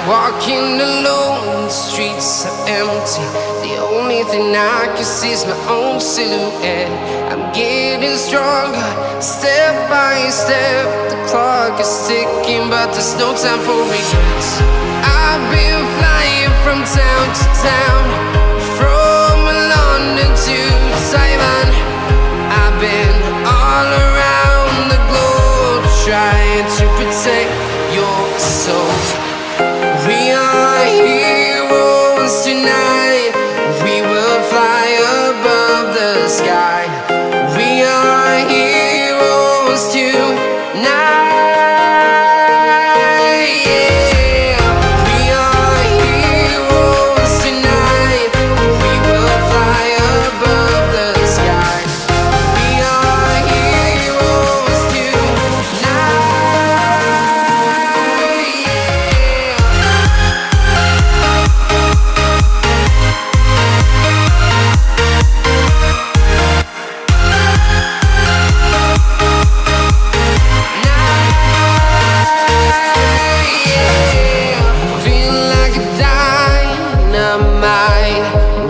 Walking alone, the streets are empty. The only thing I can see is my own silhouette. I'm getting stronger, step by step. The clock is ticking, but there's no time for regrets. I've been flying from town to town, from London to Taiwan. I've been all around the globe, trying to protect your soul. We are heroes tonight. We will fly above the sky. We are heroes tonight. Yeah. We are heroes tonight. We will fly above the sky. We are heroes tonight.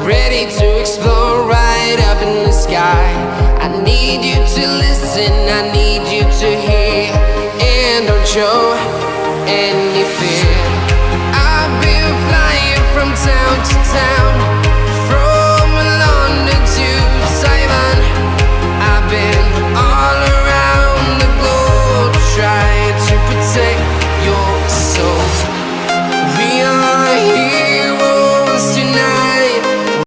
Ready to explore right up in the sky. I need you to listen, I need you to hear, and don't show any fear. I've been flying from town to town,